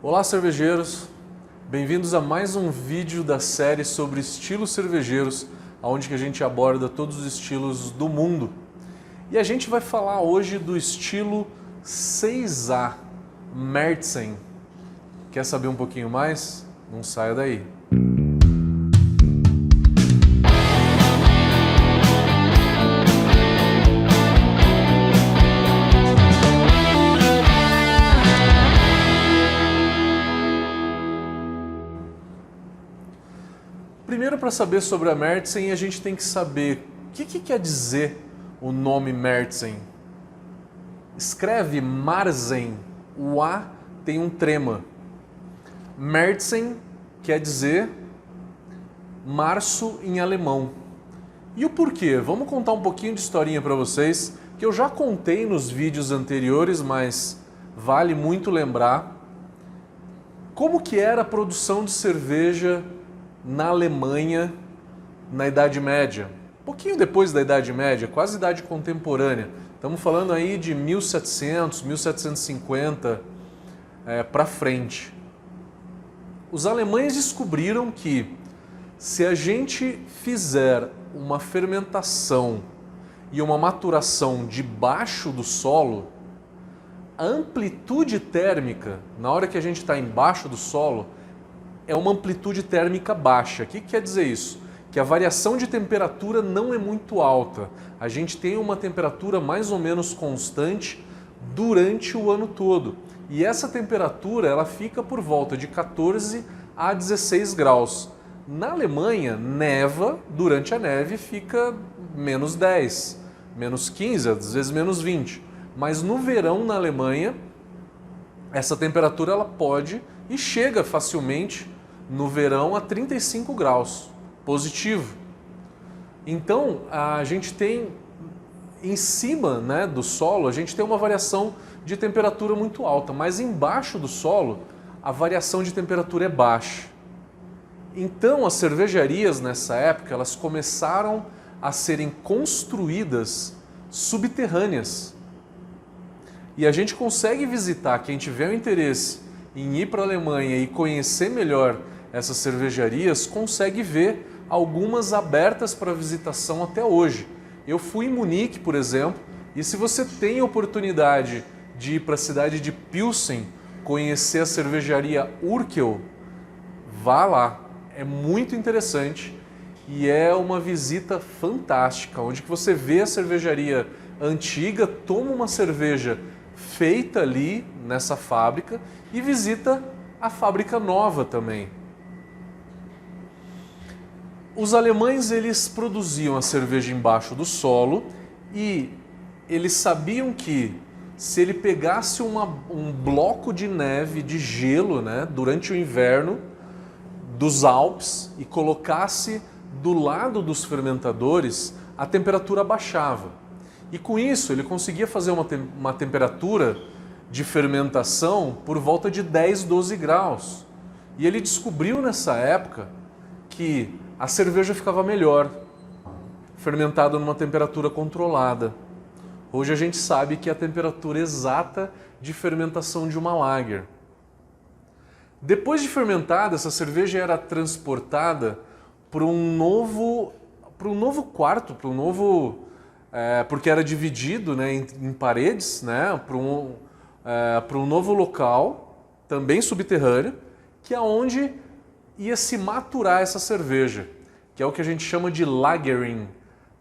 Olá, cervejeiros! Bem-vindos a mais um vídeo da série sobre estilos cervejeiros, onde a gente aborda todos os estilos do mundo. E a gente vai falar hoje do estilo 6A, Märzen. Quer saber um pouquinho mais? Não saia daí! Primeiro, para saber sobre a Märzen, a gente tem que saber o que quer dizer o nome Märzen. Escreve Marzen, o A tem um trema. Märzen quer dizer março em alemão. E o porquê? Vamos contar um pouquinho de historinha para vocês, que eu já contei nos vídeos anteriores, mas vale muito lembrar como que era a produção de cerveja na Alemanha na Idade Média. Um pouquinho depois da Idade Média, quase Idade Contemporânea. Estamos falando aí de 1700, 1750 para frente. Os alemães descobriram que se a gente fizer uma fermentação e uma maturação debaixo do solo, a amplitude térmica, na hora que a gente está embaixo do solo, é uma amplitude térmica baixa. O que quer dizer isso? Que a variação de temperatura não é muito alta. A gente tem uma temperatura mais ou menos constante durante o ano todo. E essa temperatura ela fica por volta de 14 a 16 graus. Na Alemanha, neva, durante a neve fica menos 10, menos 15, às vezes menos 20. Mas no verão na Alemanha, essa temperatura ela pode e chega facilmente no verão a 35 graus, positivo. Então, a gente tem em cima, do solo, a gente tem uma variação de temperatura muito alta, mas embaixo do solo, a variação de temperatura é baixa. Então, as cervejarias nessa época, elas começaram a serem construídas subterrâneas. E a gente consegue visitar, quem tiver o interesse em ir para a Alemanha e conhecer melhor essas cervejarias, consegue ver algumas abertas para visitação até hoje. Eu fui em Munique, por exemplo, e se você tem a oportunidade de ir para a cidade de Pilsen, conhecer a cervejaria Urquell, vá lá. É muito interessante e é uma visita fantástica, onde que você vê a cervejaria antiga, toma uma cerveja feita ali nessa fábrica e visita a fábrica nova também. Os alemães eles produziam a cerveja embaixo do solo e eles sabiam que se ele pegasse um bloco de neve, de gelo, durante o inverno dos Alpes e colocasse do lado dos fermentadores, a temperatura baixava. E com isso ele conseguia fazer uma temperatura de fermentação por volta de 10, 12 graus. E ele descobriu nessa época que a cerveja ficava melhor, fermentada numa temperatura controlada. Hoje a gente sabe que é a temperatura exata de fermentação de uma lager. Depois de fermentada, essa cerveja era transportada para um novo quarto, porque era dividido em paredes, para um novo local, também subterrâneo, que é onde ia se maturar essa cerveja, que é o que a gente chama de Lagering.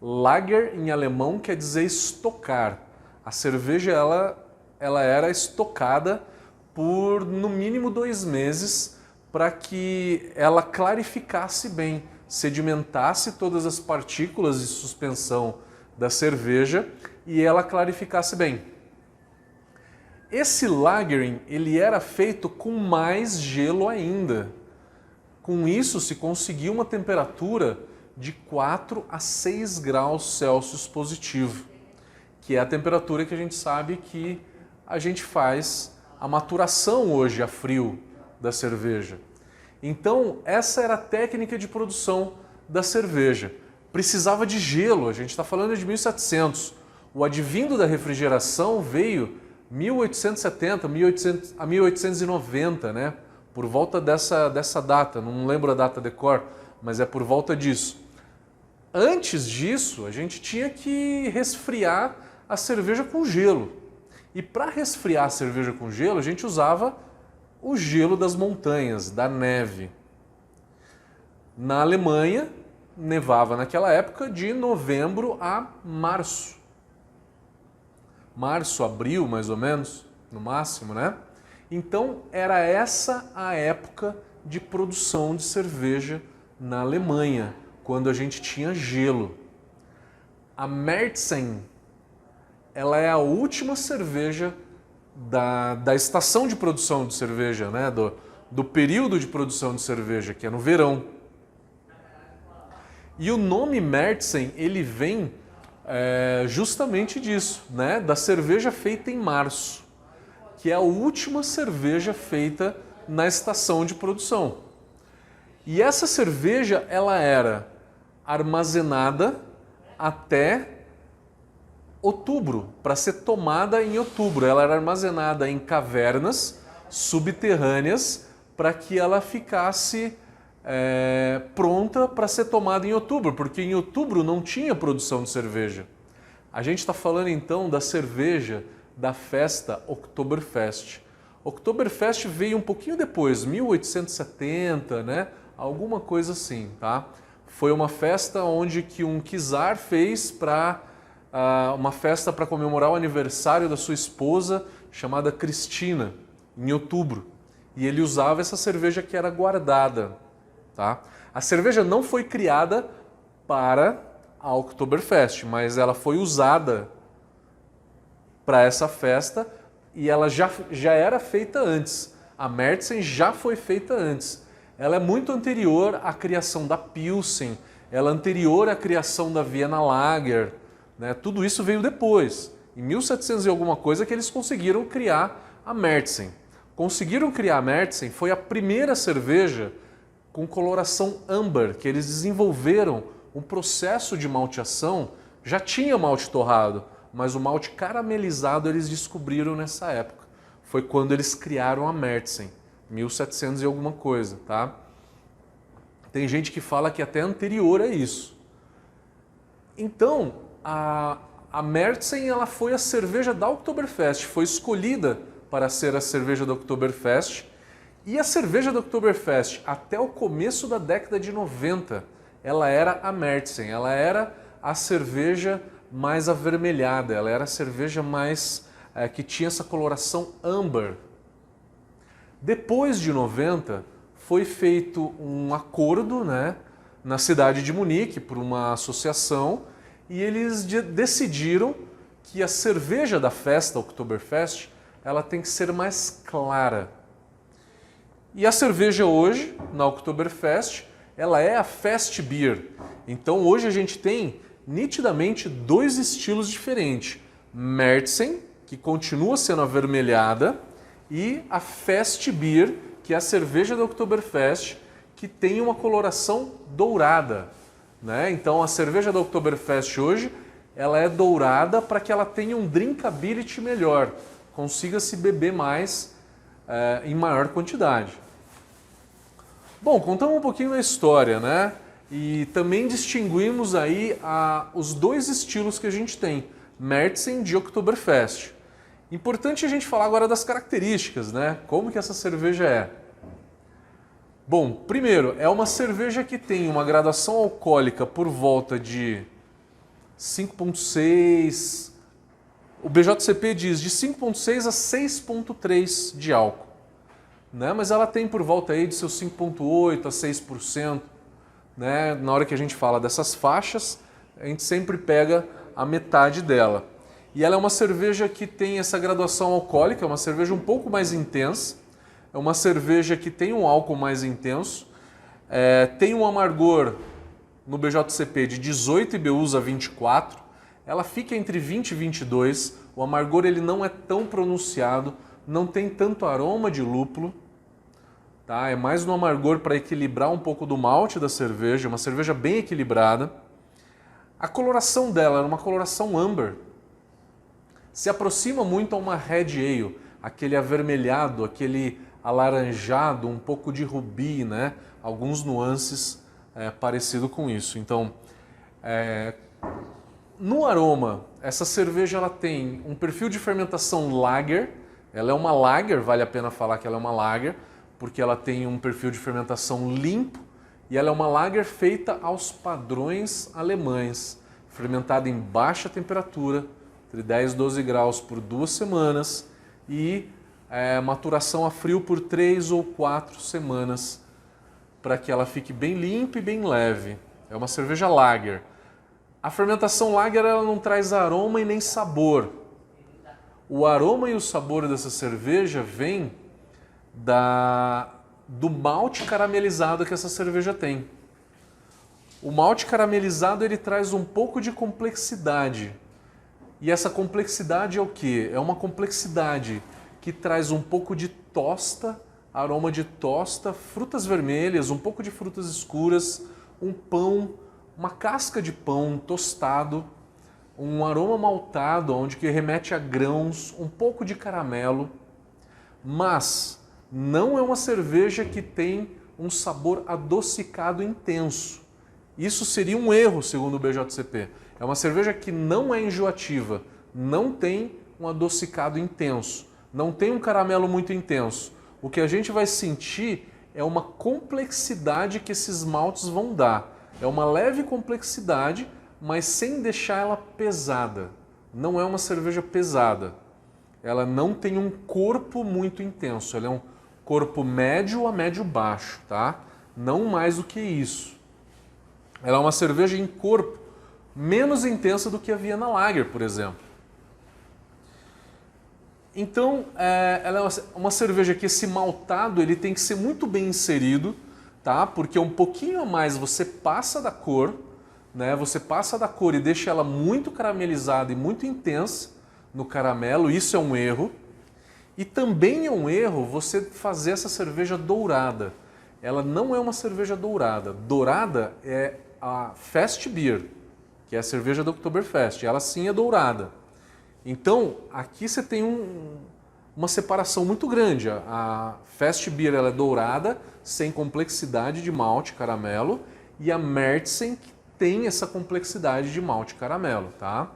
Lager em alemão quer dizer estocar. A cerveja ela era estocada por no mínimo 2 meses para que ela clarificasse bem, sedimentasse todas as partículas de suspensão da cerveja e ela clarificasse bem. Esse Lagering ele era feito com mais gelo ainda. Com isso, se conseguia uma temperatura de 4 a 6 graus Celsius positivo, que é a temperatura que a gente sabe que a gente faz a maturação hoje a frio da cerveja. Então, essa era a técnica de produção da cerveja. Precisava de gelo, a gente está falando de 1700. O advindo da refrigeração veio 1870 a 1890, né? Por volta dessa data, não lembro a data de cor, mas é por volta disso. Antes disso, a gente tinha que resfriar a cerveja com gelo. E para resfriar a cerveja com gelo, a gente usava o gelo das montanhas, da neve. Na Alemanha, nevava naquela época de novembro a março. Março, abril, mais ou menos, no máximo, né? Então, era essa a época de produção de cerveja na Alemanha, quando a gente tinha gelo. A Märzen, ela é a última cerveja da estação de produção de cerveja, né? Do período de produção de cerveja, que é no verão. E o nome Märzen, ele vem justamente disso, né? Da cerveja feita em março, que é a última cerveja feita na estação de produção. E essa cerveja, ela era armazenada até outubro, para ser tomada em outubro. Ela era armazenada em cavernas subterrâneas para que ela ficasse pronta para ser tomada em outubro, porque em outubro não tinha produção de cerveja. A gente está falando então da cerveja da festa Oktoberfest. Oktoberfest veio um pouquinho depois, 1870, né? Alguma coisa assim, tá? Foi uma festa onde que um czar fez para uma festa para comemorar o aniversário da sua esposa, chamada Cristina, em outubro. E ele usava essa cerveja que era guardada, tá? A cerveja não foi criada para a Oktoberfest, mas ela foi usada para essa festa e ela já era feita antes. A Märzen já foi feita antes. Ela é muito anterior à criação da Pilsen, ela é anterior à criação da Vienna Lager, né? Tudo isso veio depois. Em 1700 e alguma coisa que eles conseguiram criar a Märzen. Conseguiram criar a Märzen, foi a primeira cerveja com coloração âmbar, que eles desenvolveram um processo de malteação. Já tinha malte torrado, mas o malte caramelizado eles descobriram nessa época. Foi quando eles criaram a Märzen, 1700 e alguma coisa, tá? Tem gente que fala que até anterior a isso. Então, a Märzen, ela foi a cerveja da Oktoberfest, foi escolhida para ser a cerveja da Oktoberfest. E a cerveja da Oktoberfest, até o começo da década de 90, ela era a Märzen, ela era a cerveja mais avermelhada, ela era a cerveja mais que tinha essa coloração âmbar. Depois de 90, foi feito um acordo, né, na cidade de Munique por uma associação e eles decidiram que a cerveja da festa Oktoberfest ela tem que ser mais clara. E a cerveja hoje, na Oktoberfest, ela é a Fest Beer. Então hoje a gente tem nitidamente dois estilos diferentes. Märzen, que continua sendo avermelhada, e a Fest Beer, que é a cerveja da Oktoberfest, que tem uma coloração dourada, né? Então a cerveja da Oktoberfest hoje, ela é dourada para que ela tenha um drinkability melhor, consiga se beber mais em maior quantidade. Bom, contamos um pouquinho da história, né? E também distinguimos aí os dois estilos que a gente tem, Märzen de Oktoberfest. Importante a gente falar agora das características, né? Como que essa cerveja é? Bom, primeiro, é uma cerveja que tem uma graduação alcoólica por volta de 5,6, o BJCP diz de 5,6 a 6,3 de álcool, né? Mas ela tem por volta aí de seus 5,8 a 6%, né? Na hora que a gente fala dessas faixas, a gente sempre pega a metade dela. E ela é uma cerveja que tem essa graduação alcoólica, é uma cerveja um pouco mais intensa, é uma cerveja que tem um álcool mais intenso, tem um amargor no BJCP de 18 IBUs a 24, ela fica entre 20 e 22, o amargor ele não é tão pronunciado, não tem tanto aroma de lúpulo, tá? É mais um amargor para equilibrar um pouco do malte da cerveja, uma cerveja bem equilibrada. A coloração dela é uma coloração âmbar. Se aproxima muito a uma Red Ale, aquele avermelhado, aquele alaranjado, um pouco de rubi, né? Alguns nuances parecido com isso. Então, no aroma, essa cerveja ela tem um perfil de fermentação lager. Ela é uma lager, vale a pena falar que ela é uma lager, porque ela tem um perfil de fermentação limpo e ela é uma lager feita aos padrões alemães, fermentada em baixa temperatura, entre 10 e 12 graus por 2 semanas e maturação a frio por 3 ou 4 semanas para que ela fique bem limpa e bem leve. É uma cerveja lager. A fermentação lager ela não traz aroma e nem sabor. O aroma e o sabor dessa cerveja vem do malte caramelizado que essa cerveja tem. O malte caramelizado ele traz um pouco de complexidade. E essa complexidade é o quê? É uma complexidade que traz um pouco de tosta, aroma de tosta, frutas vermelhas, um pouco de frutas escuras, um pão, uma casca de pão tostado, um aroma maltado, onde que remete a grãos, um pouco de caramelo, mas não é uma cerveja que tem um sabor adocicado intenso. Isso seria um erro, segundo o BJCP. É uma cerveja que não é enjoativa, não tem um adocicado intenso, não tem um caramelo muito intenso. O que a gente vai sentir é uma complexidade que esses maltes vão dar. É uma leve complexidade, mas sem deixar ela pesada. Não é uma cerveja pesada. Ela não tem um corpo muito intenso. Ela é um corpo médio a médio baixo, tá? Não mais do que isso. Ela é uma cerveja em corpo menos intensa do que a Viena Lager, por exemplo. Então, ela é uma cerveja que esse maltado ele tem que ser muito bem inserido, tá? Porque um pouquinho a mais você passa da cor, né? Você passa da cor e deixa ela muito caramelizada e muito intensa no caramelo, isso é um erro. E também é um erro você fazer essa cerveja dourada. Ela não é uma cerveja dourada. Dourada é a Fest Beer, que é a cerveja do Oktoberfest. Ela sim é dourada. Então, aqui você tem uma separação muito grande. A Fest Beer ela é dourada, sem complexidade de malte caramelo, e a Märzen tem essa complexidade de malte caramelo, tá?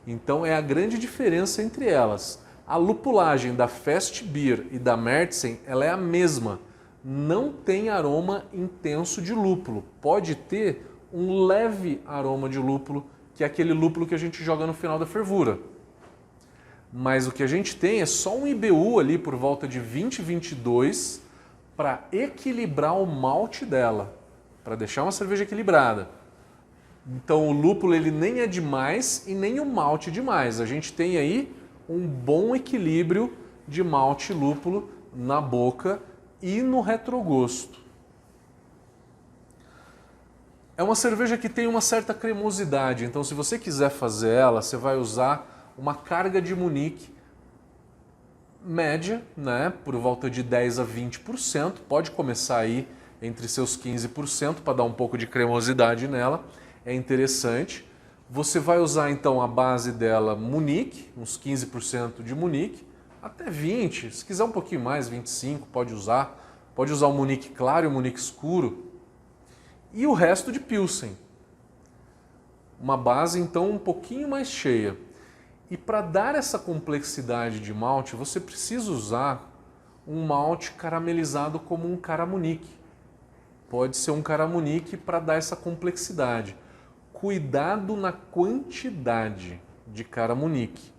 Então, é a grande diferença entre elas. A lupulagem da Fest Beer e da Märzen, ela é a mesma. Não tem aroma intenso de lúpulo. Pode ter um leve aroma de lúpulo, que é aquele lúpulo que a gente joga no final da fervura. Mas o que a gente tem é só um IBU ali por volta de 20, 22 para equilibrar o malte dela, para deixar uma cerveja equilibrada. Então o lúpulo ele nem é demais e nem o malte demais. A gente tem aí um bom equilíbrio de malte e lúpulo na boca e no retrogosto. É uma cerveja que tem uma certa cremosidade, então se você quiser fazer ela, você vai usar uma carga de Munique média, né, por volta de 10 a 20%, pode começar aí entre seus 15% para dar um pouco de cremosidade nela, é interessante. Você vai usar então a base dela Munique, uns 15% de Munique, até 20%, se quiser um pouquinho mais, 25% pode usar o Munique claro e o Munique escuro, e o resto de Pilsen. Uma base então um pouquinho mais cheia. E para dar essa complexidade de malte, você precisa usar um malte caramelizado como um Caramunique. Pode ser um Caramunique para dar essa complexidade. Cuidado na quantidade de Caramunique.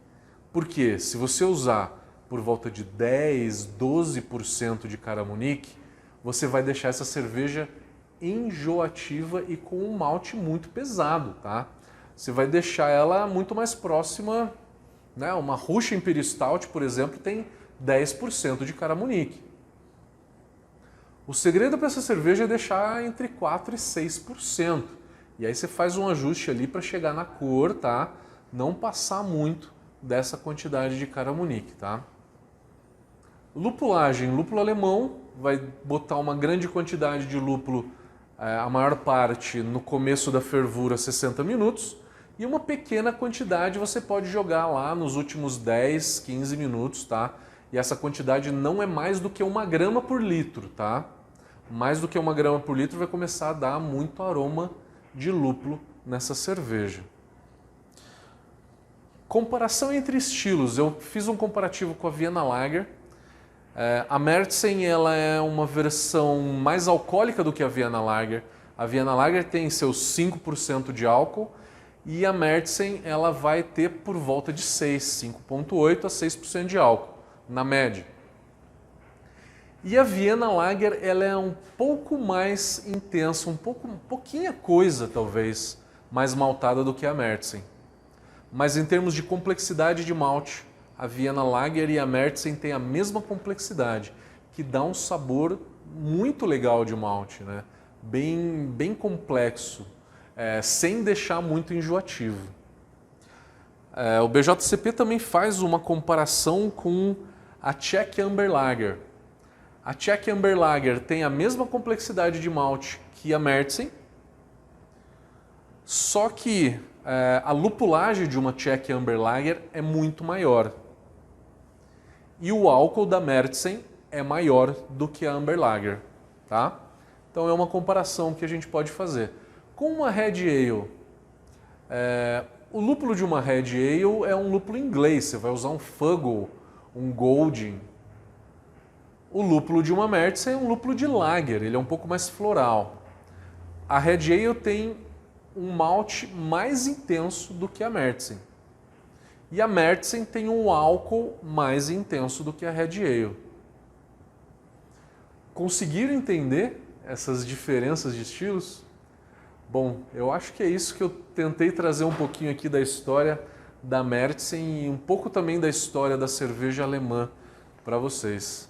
Porque se você usar por volta de 10, 12% de Caramunique, você vai deixar essa cerveja enjoativa e com um malte muito pesado, tá? Você vai deixar ela muito mais próxima, né? Uma Russian Imperial Stout, por exemplo, tem 10% de Caramunique. O segredo para essa cerveja é deixar entre 4% e 6%. E aí você faz um ajuste ali para chegar na cor, tá? Não passar muito dessa quantidade de Caramunique, tá? Lupulagem, lúpulo alemão, vai botar uma grande quantidade de lúpulo, a maior parte no começo da fervura, 60 minutos, E uma pequena quantidade você pode jogar lá nos últimos 10, 15 minutos, tá? E essa quantidade não é mais do que 1 grama por litro, tá? Mais do que 1 grama por litro vai começar a dar muito aroma de lúpulo nessa cerveja. Comparação entre estilos. Eu fiz um comparativo com a Vienna Lager. A Märzen ela é uma versão mais alcoólica do que a Vienna Lager. A Vienna Lager tem seus 5% de álcool e a Märzen ela vai ter por volta de 5,8% a 6% de álcool, na média. E a Vienna Lager ela é um pouco mais intensa, pouquinha coisa talvez, mais maltada do que a Märzen. Mas em termos de complexidade de malte, a Vienna Lager e a Märzen têm a mesma complexidade, que dá um sabor muito legal de malte, né? Bem complexo, sem deixar muito enjoativo. O BJCP também faz uma comparação com a Czech Amber Lager. A Czech Amber Lager tem a mesma complexidade de malte que a Märzen, só que a lupulagem de uma Czech Amber Lager é muito maior. E o álcool da Märzen é maior do que a Amber Lager, tá? Então é uma comparação que a gente pode fazer. Com uma Red Ale, o lúpulo de uma Red Ale é um lúpulo inglês, você vai usar um Fuggle, um Golding. O lúpulo de uma Märzen é um lúpulo de Lager, ele é um pouco mais floral. A Red Ale tem um malte mais intenso do que a Märzen. E a Märzen tem um álcool mais intenso do que a Red Ale. Conseguiram entender essas diferenças de estilos? Bom, eu acho que é isso que eu tentei trazer um pouquinho aqui da história da Märzen e um pouco também da história da cerveja alemã para vocês.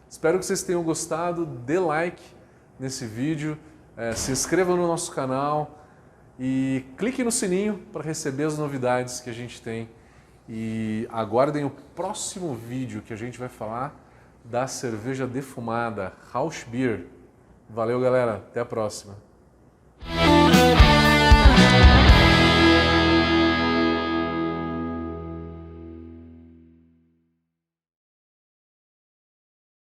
Espero que vocês tenham gostado, dê like nesse vídeo, se inscreva no nosso canal e clique no sininho para receber as novidades que a gente tem. E aguardem o próximo vídeo que a gente vai falar da cerveja defumada, Rauchbier. Valeu, galera. Até a próxima.